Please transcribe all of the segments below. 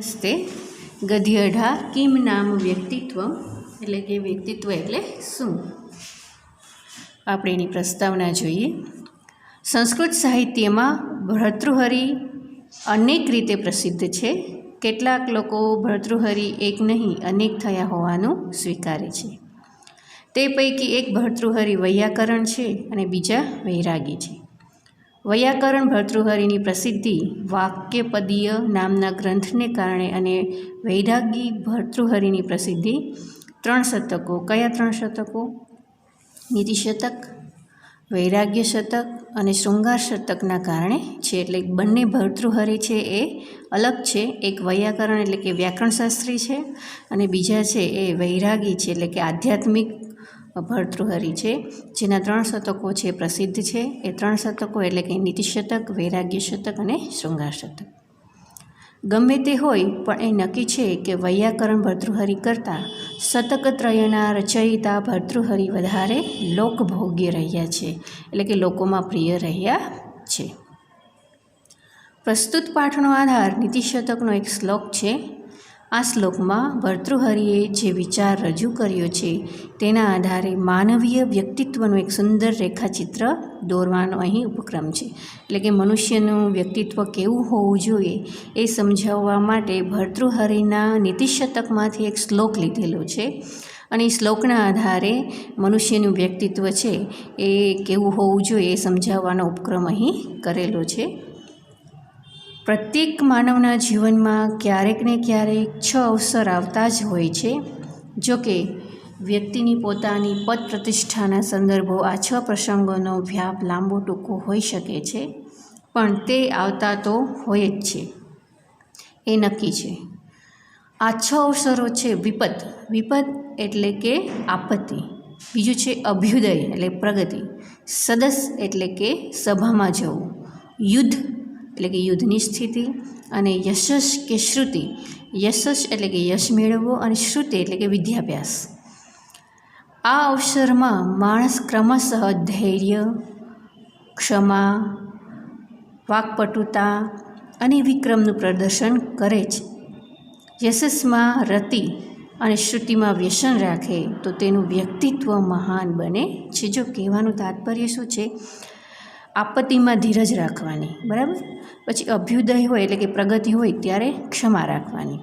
નમસ્તે. ગદ્યઢા કિમ નામ વ્યક્તિત્વ એટલે કે વ્યક્તિત્વ એટલે શું? આપણે એની પ્રસ્તાવના જોઈએ. સંસ્કૃત સાહિત્યમાં ભર્તૃહરિ અનેક રીતે પ્રસિદ્ધ છે. કેટલાક લોકો ભર્તૃહરિ એક નહીં અનેક થયા હોવાનું સ્વીકારે છે. તે પૈકી એક ભર્તૃહરિ વૈયાકરણ છે અને બીજા વૈરાગી છે. વૈયાકરણ ભર્તૃહરિની પ્રસિદ્ધિ વાક્યપદીય નામના ગ્રંથને કારણે અને વૈરાગી ભર્તૃહરિની પ્રસિદ્ધિ 3 શતકો. કયા 3 શતકો? નીતિશતક, વૈરાગ્ય શતક અને શૃંગાર શતકના કારણે છે. એટલે બંને ભર્તૃહરિ છે એ અલગ છે. એક વૈયાકરણ એટલે કે વ્યાકરણશાસ્ત્રી છે અને બીજા છે એ વૈરાગી છે એટલે કે આધ્યાત્મિક ભર્તૃહરિ છે, જેના 3 શતકો છે પ્રસિદ્ધ છે. એ 3 શતકો એટલે કે નીતિશતક, વૈરાગ્ય શતક અને શૃંગાર શતક. ગમે તે હોય પણ એ નક્કી છે કે વૈયાકરણ ભર્તૃહરિ કરતાં શતકત્રયના રચયિતા ભર્તૃહરિ વધારે લોકભોગ્ય રહ્યા છે, એટલે કે લોકોમાં પ્રિય રહ્યા છે. પ્રસ્તુત પાઠનો આધાર નીતિશતકનો એક શ્લોક છે. આ શ્લોકમાં ભર્તૃહરિએ જે વિચાર રજૂ કર્યો છે તેના આધારે માનવીય વ્યક્તિત્વનું એક સુંદર રેખાચિત્ર દોરવાનો અહીં ઉપક્રમ છે. એટલે કે મનુષ્યનું વ્યક્તિત્વ કેવું હોવું જોઈએ એ સમજાવવા માટે ભર્તૃહરિના નીતિશતકમાંથી એક શ્લોક લીધેલો છે અને એ શ્લોકના આધારે મનુષ્યનું વ્યક્તિત્વ છે એ કેવું હોવું જોઈએ એ સમજાવવાનો ઉપક્રમ અહીં કરેલો છે. પ્રત્યેક માનવના જીવનમાં ક્યારેક ને ક્યારેક 6 અવસર આવતા જ હોય છે. જોકે વ્યક્તિની પોતાની પદ પ્રતિષ્ઠાના સંદર્ભો આ 6 પ્રસંગોનો વ્યાપ લાંબો ટૂંકો હોઈ શકે છે, પણ તે આવતા તો હોય જ છે, એ નક્કી છે. આ 6 અવસરો છે વિપદ. વિપદ એટલે કે આપત્તિ. બીજું છે અભ્યુદય એટલે પ્રગતિ. સદસ એટલે કે સભામાં જવું. યુદ્ધ એટલે કે યુદ્ધની સ્થિતિ. અને યશસ કે શ્રુતિ. યશસ એટલે કે યશ મેળવવો અને શ્રુતિ એટલે કે વિદ્યાભ્યાસ. આ અવસરમાં માણસ ક્રમશઃ ધૈર્ય, ક્ષમા, વાકપટુતા અને વિક્રમનું પ્રદર્શન કરે છે. યશસ્માં રતિ અને શ્રુતિમાં વ્યસન રાખે તો તેનું વ્યક્તિત્વ મહાન બને છે. જો કહેવાનું તાત્પર્ય શું છે? આપત્તિમાં ધીરજ રાખવાની, બરાબર. પછી અભ્યુદય હોય એટલે કે પ્રગતિ હોય ત્યારે ક્ષમા રાખવાની.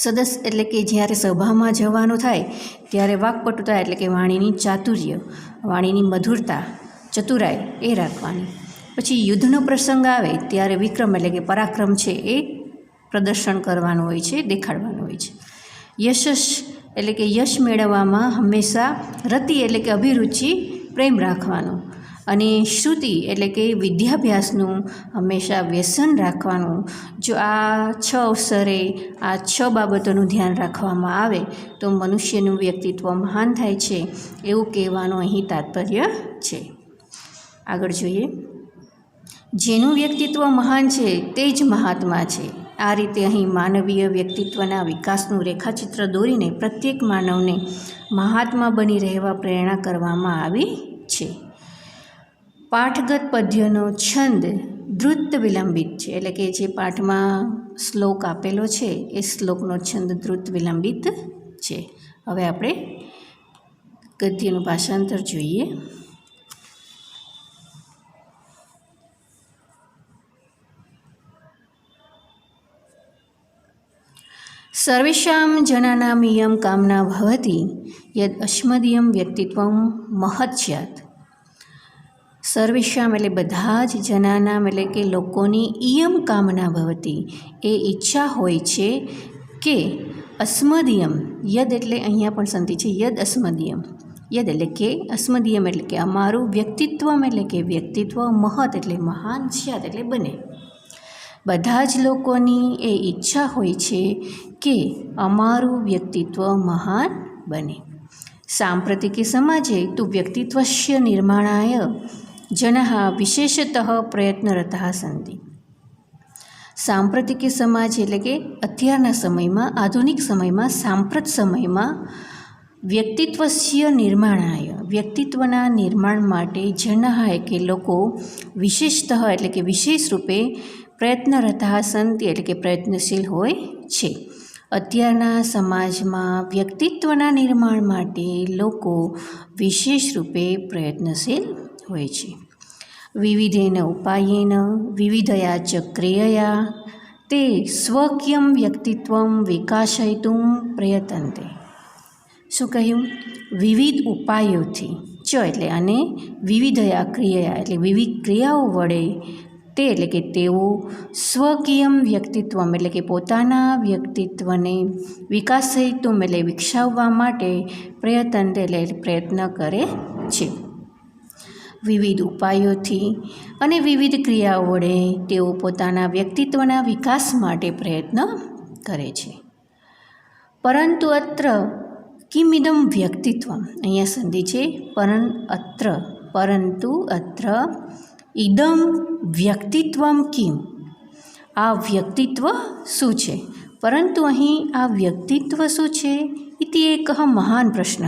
સદસ એટલે કે જ્યારે સભામાં જવાનું થાય ત્યારે વાકપટુતા એટલે કે વાણીની ચાતુર્ય, વાણીની મધુરતા, ચતુરાઈ એ રાખવાની. પછી યુદ્ધનો પ્રસંગ આવે ત્યારે વિક્રમ એટલે કે પરાક્રમ છે એ પ્રદર્શન કરવાનું હોય છે, દેખાડવાનું હોય છે. યશસ એટલે કે યશ મેળવવામાં હંમેશા રતિ એટલે કે અભિરુચિ, પ્રેમ રાખવાનો. અને શ્રુતિ એટલે કે વિદ્યાભ્યાસનું હંમેશા વ્યસન રાખવાનું. જો આ 6 અવસરે આ 6 બાબતોનું ધ્યાન રાખવામાં આવે તો મનુષ્યનું વ્યક્તિત્વ મહાન થાય છે, એવું કહેવાનું અહીં તાત્પર્ય છે. આગળ જોઈએ. જેનું વ્યક્તિત્વ મહાન છે તે જ મહાત્મા છે. આ રીતે અહીં માનવીય વ્યક્તિત્વના વિકાસનું રેખાચિત્ર દોરીને પ્રત્યેક માનવને મહાત્મા બની રહેવા પ્રેરણા કરવામાં આવી છે. પાઠગત પદ્યનો છંદ દ્રુત વિલંબિત છે. એટલે કે જે પાઠમાં શ્લોક આપેલો છે એ શ્લોકનો છંદ દ્રુત વિલંબિત છે. હવે આપણે ગદ્યનું ભાષાંતર જોઈએ. સર્વેષાં જનાનામ ઇયં કામના ભવતિ યદ અસ્મદીયં વ્યક્તિત્વં મહત સ્યાત. સર્વેષામ એટલે બધા જ, જનાનામ એટલે કે લોકોની, ઇયમ કામના ભવતી એ ઈચ્છા હોય છે કે અસ્મદીયમ, યદ એટલે અહીંયા પણ સંધિ છે, યદ અસ્મદીયમ. યદ એટલે કે અસ્મદીયમ એટલે કે અમારું, વ્યક્તિત્વમ એટલે કે વ્યક્તિત્વ, મહત એટલે મહાન, સ્યાત એટલે બને. બધા જ લોકોની એ ઈચ્છા હોય છે કે અમારું વ્યક્તિત્વ મહાન બને. સાંપ્રતિકે સમાજે તુ વ્યક્તિત્વસ્ય નિર્માણાય જનઃ વિશેષતઃ પ્રયત્નરતા સન્તિ. સાંપ્રતિકે સમાજ એટલે કે અત્યારના સમયમાં, આધુનિક સમયમાં, સાંપ્રત સમયમાં વ્યક્તિત્વસ્ય નિર્માણાય, વ્યક્તિત્વના નિર્માણ માટે જનઃ કે લોકો વિશેષતઃ એટલે કે વિશેષ રૂપે પ્રયત્નરતા સન્તિ એટલે કે પ્રયત્નશીલ હોય છે. અત્યારના સમાજમાં વ્યક્તિત્વના નિર્માણ માટે લોકો વિશેષ રૂપે પ્રયત્નશીલ હોય છે. વિવિધેન ઉપાયેન વિવિધયા ચ ક્રિયયા તે સ્વકીયમ વ્યક્તિત્વમ વિકાસયિતુમ પ્રયતન્તે. શું કહ્યું? વિવિધ ઉપાયોથી ચ એટલે અને વિવિધયા ક્રિયા એટલે વિવિધ ક્રિયાઓ વડે તે એટલે કે તેઓ સ્વકીયમ વ્યક્તિત્વમ એટલે કે પોતાના વ્યક્તિત્વને વિકાસયિતુમ એટલે વિકસાવવા માટે પ્રયત્ન એટલે પ્રયત્ન કરે છે. વિવિધ ઉપાયોથી અને વિવિધ ક્રિયાઓ વડે તેઓ પોતાના વ્યક્તિત્વના વિકાસ માટે પ્રયત્ન કરે છે. પરંતુ અત્ર કિમિદમ વ્યક્તિત્વમ, અહીંયા સંધિ છે પરંતુ અત્ર ઇદમ વ્યક્તિત્વમ કિમ, આ વ્યક્તિત્વ શું છે? પરંતુ અહીં આ વ્યક્તિત્વ શું છે? ઇતિ એક મહાન પ્રશ્ન,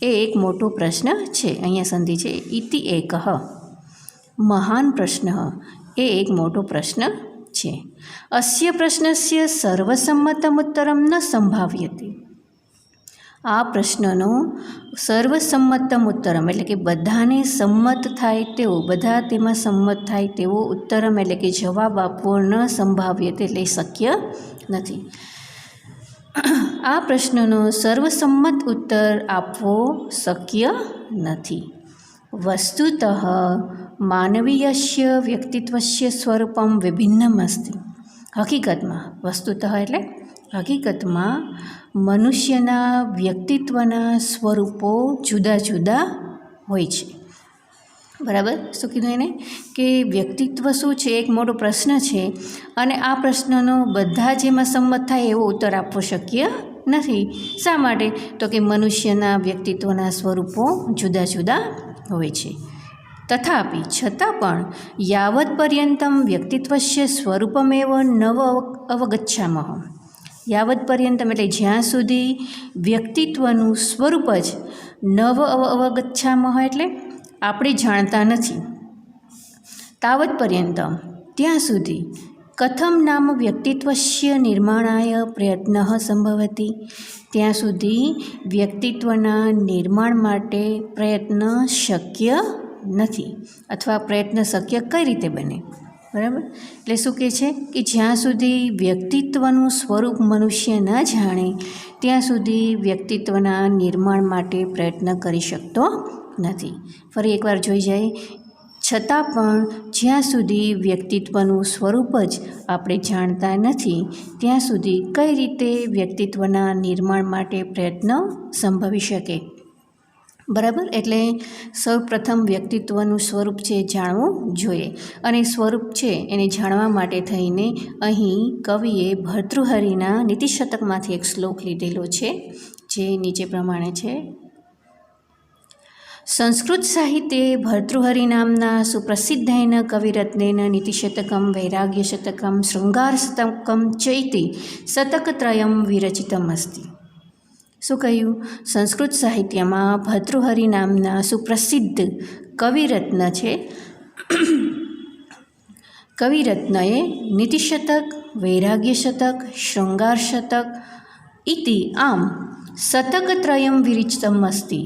એ એક મોટો પ્રશ્ન છે. અહીંયા સંધિ છે ઇતિ એક મહાન પ્રશ્ન, એ એક મોટો પ્રશ્ન છે. અસ્ય પ્રશ્નસ્ય સર્વસંમતમ ઉત્તરમ ન સંભાવ્યતે. આ પ્રશ્નનો સર્વસંમતમ ઉત્તરમ એટલે કે બધાને સંમત થાય તેવો, બધા તેમાં સંમત થાય તેવો ઉત્તરમ એટલે કે જવાબ આપવો ન સંભાવ્યતે એટલે શક્ય નથી. આ પ્રશ્નનો સર્વસંમત ઉત્તર આપવો શક્ય નથી. વસ્તુતઃ માનવીયસ્ય વ્યક્તિત્વસ્ય સ્વરૂપમ વિભિન્નમ અસ્તિ. હકીકતમાં મનુષ્યના વ્યક્તિત્વના સ્વરૂપો જુદા જુદા હોય છે. બરાબર? શું કીધું એને? કે વ્યક્તિત્વ શું છે એક મોટો પ્રશ્ન છે અને આ પ્રશ્નનો બધા જેમાં સંમત થાય એવો ઉત્તર આપવો શક્ય નથી. શા માટે? તો કે મનુષ્યના વ્યક્તિત્વના સ્વરૂપો જુદા જુદા હોય છે. તથાપિ છતાં પણ યાવત પર્યંતમ વ્યક્તિત્વસ્ય સ્વરૂપમેવ નવ અવગચ્છામઃ. યાવત પર્યંતમ એટલે જ્યાં સુધી વ્યક્તિત્વનું સ્વરૂપ જ નવ અવગચ્છામઃ એટલે આપણે જાણતા નથી. તાવત પર્યંતમ ત્યાં સુધી કથમ નામ વ્યક્તિત્વસ્ય નિર્માણાય પ્રયત્ન સંભવતી. ત્યાં સુધી વ્યક્તિત્વના નિર્માણ માટે પ્રયત્ન શક્ય નથી, અથવા પ્રયત્ન શક્ય કઈ રીતે બને? બરાબર? એટલે શું કહે છે કે જ્યાં સુધી વ્યક્તિત્વનું સ્વરૂપ મનુષ્ય ન જાણે ત્યાં સુધી વ્યક્તિત્વના નિર્માણ માટે પ્રયત્ન કરી શકતો નથી. ફરી એકવાર જોઈ જાય, છતાં પણ જ્યાં સુધી વ્યક્તિત્વનું સ્વરૂપ જ આપણે જાણતા નથી ત્યાં સુધી કઈ રીતે વ્યક્તિત્વના નિર્માણ માટે પ્રયત્ન સંભવી શકે? બરાબર? એટલે સૌપ્રથમ વ્યક્તિત્વનું સ્વરૂપ છે જાણવું જોઈએ, અને સ્વરૂપ છે એને જાણવા માટે થઈને અહીં કવિએ ભર્તૃહરિના નીતિશતકમાંથી એક શ્લોક લીધેલો છે, જે નીચે પ્રમાણે છે. સંસ્કૃત સાહિત્યે ભર્તૃહરિ નામના સુપ્રસિદ્ધેન કવિરત્નેન નીતિશતકમ, વૈરાગ્યશતકમ, શૃંગારશતકમ ચૈતિ શતકત્રયમ વિરચિતમ અસ્તિ. શું કહ્યું? સંસ્કૃત સાહિત્યમાં ભર્તૃહરિ નામના સુપ્રસિદ્ધ કવિરત્ન છે. કવિરત્નએ નીતિશતક, વૈરાગ્યશતક, શૃંગારશતક ઇતિ આમ શતકત્રયમ વિરચિતમ અસ્તિ.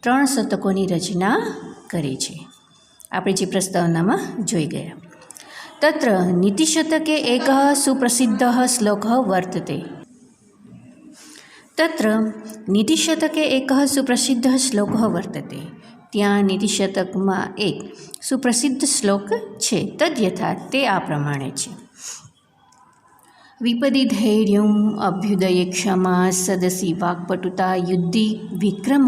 3 શતકોની રચના કરી છે. આપણે જે પ્રસ્તાવનામાં જોઈ ગયા. તત્ર નીતિશતકે એક સુપ્રસિદ્ધ શ્લોક વર્તતે. તત્ર નીતિશતકે એક સુપ્રસિદ્ધ શ્લોક વર્તતે. ત્યાં નીતિશતકમાં એક સુપ્રસિદ્ધ શ્લોક છે. તદ્યથા તે આ પ્રમાણે છે. વિપદી ધૈર્યમ અભ્યુદયે ક્ષમા સદસી વાક્પટુતા યુદ્ધિ વિક્રમ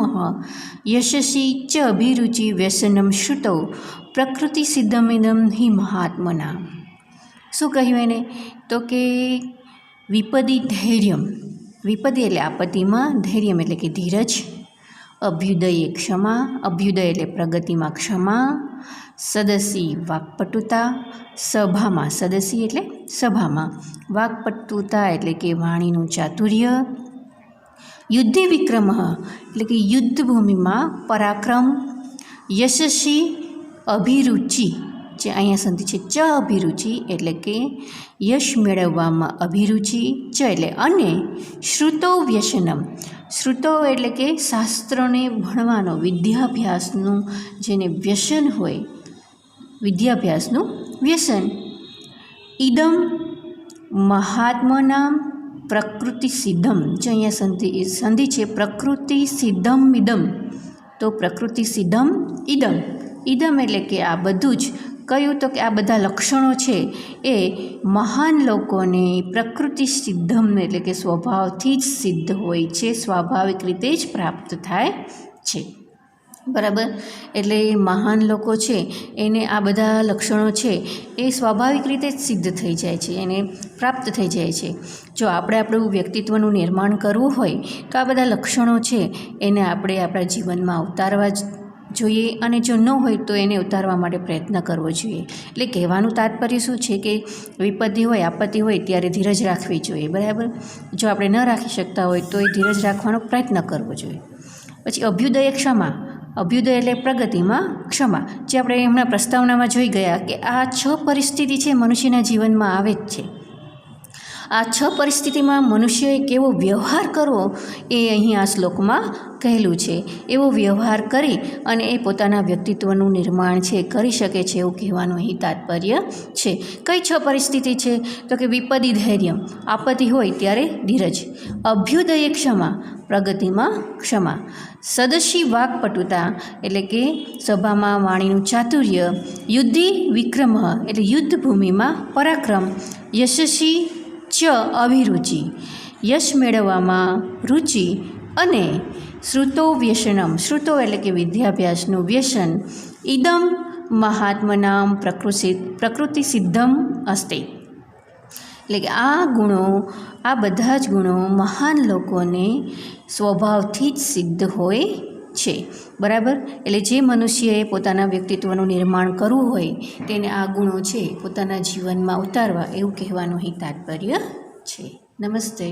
યશસી ચ અભિરુચિ વ્યસનમ શ્રુતૌ પ્રકૃતિ સિદ્ધમિદમ હિ મહાત્મના. શું કહ્યું એને? તો કે વિપદી ધૈર્યમ, વિપદી એટલે આપત્તિમાં, ધૈર્યમ એટલે કે ધીરજ, અભ્યુદયે ક્ષમા, અભ્યુદય એટલે પ્રગતિમાં ક્ષમા, સદસી વાક્પટુતા, સભામાં, સદસી એટલે સભામાં, વાક્પટુતા એટલે કે વાણીનું ચાતુર્ય, યુદ્ધિ વિક્રમ એટલે કે યુદ્ધભૂમિમાં પરાક્રમ, યશસ્વી અભિરુચિ જે અહીંયા સંધિ છે ચ અભિરુચિ એટલે કે યશ મેળવવામાં અભિરુચિ, ચ એટલે અને, શ્રુતો વ્યસનમ, શ્રુતો એટલે કે શાસ્ત્રોને ભણવાનો વિદ્યાભ્યાસનું જેને વ્યસન હોય, વિદ્યાભ્યાસનું વ્યસન, ઇદમ મહાત્મનામ પ્રકૃતિ સિદ્ધમ, જે અહીંયા સંધિ છે પ્રકૃતિ સિદ્ધમ ઇદમ, તો પ્રકૃતિ સિદ્ધમ ઇદમ, ઇદમ એટલે કે આ બધું જ કયું, તો કે આ બધા લક્ષણો છે એ મહાન લોકોને પ્રકૃતિ સિદ્ધમ એટલે કે સ્વભાવથી જ સિદ્ધ હોય છે, સ્વાભાવિક રીતે જ પ્રાપ્ત થાય છે. બરાબર, એટલે મહાન લોકો છે એને આ બધા લક્ષણો છે એ સ્વાભાવિક રીતે જ સિદ્ધ થઈ જાય છે, એને પ્રાપ્ત થઈ જાય છે. જો આપણે આપણું વ્યક્તિત્વનું નિર્માણ કરવું હોય તો આ બધા લક્ષણો છે એને આપણે આપણા જીવનમાં ઉતારવા જ જોઈએ, અને જો ન હોય તો એને ઉતારવા માટે પ્રયત્ન કરવો જોઈએ. એટલે કહેવાનું તાત્પર્ય શું છે કે વિપત્તિ હોય, આપત્તિ હોય ત્યારે ધીરજ રાખવી જોઈએ. બરાબર, જો આપણે ન રાખી શકતા હોય તો એ ધીરજ રાખવાનો પ્રયત્ન કરવો જોઈએ. પછી અભ્યુદય ક્ષમા, અભ્યુદય એટલે પ્રગતિમાં ક્ષમા, જે આપણે હમણાં પ્રસ્તાવનામાં જોઈ ગયા કે આ 6 પરિસ્થિતિ છે મનુષ્યના જીવનમાં આવે જ છે. આ 6 પરિસ્થિતિમાં મનુષ્યએ કેવો વ્યવહાર કરવો એ અહીં આ શ્લોકમાં કહેલું છે. એવો વ્યવહાર કરી અને એ પોતાના વ્યક્તિત્વનું નિર્માણ છે કરી શકે છે એવું કહેવાનું અહીં તાત્પર્ય છે. કઈ 6 પરિસ્થિતિ છે? તો કે વિપદિ ધૈર્યમ, આપત્તિ હોય ત્યારે ધીરજ, અભ્યુદય ક્ષમા, પ્રગતિમાં ક્ષમા, સદશી વાક્પટુતા એટલે કે સભામાં વાણીનું ચાતુર્ય, યુદ્ધિ વિક્રમ એટલે યુદ્ધ ભૂમિમાં પરાક્રમ, યશસ્વી ચ અભિરુચિ યશ મેળવવામાં રુચિ, અને શ્રુતો વ્યસનમ, શ્રુતો એટલે કે વિદ્યાભ્યાસનું વ્યસન, ઇદમ મહાત્મનામ પ્રકૃતિ સિદ્ધમ અસ્તે, એટલે કે આ ગુણો, આ બધા જ ગુણો મહાન લોકોને સ્વભાવથી જ સિદ્ધ હોય છે. બરાબર, એટલે જે મનુષ્યએ પોતાના વ્યક્તિત્વનું નિર્માણ કરવું હોય તેને આ ગુણો છે પોતાના જીવનમાં ઉતારવા એવું કહેવાનું અહીં તાત્પર્ય છે. નમસ્તે.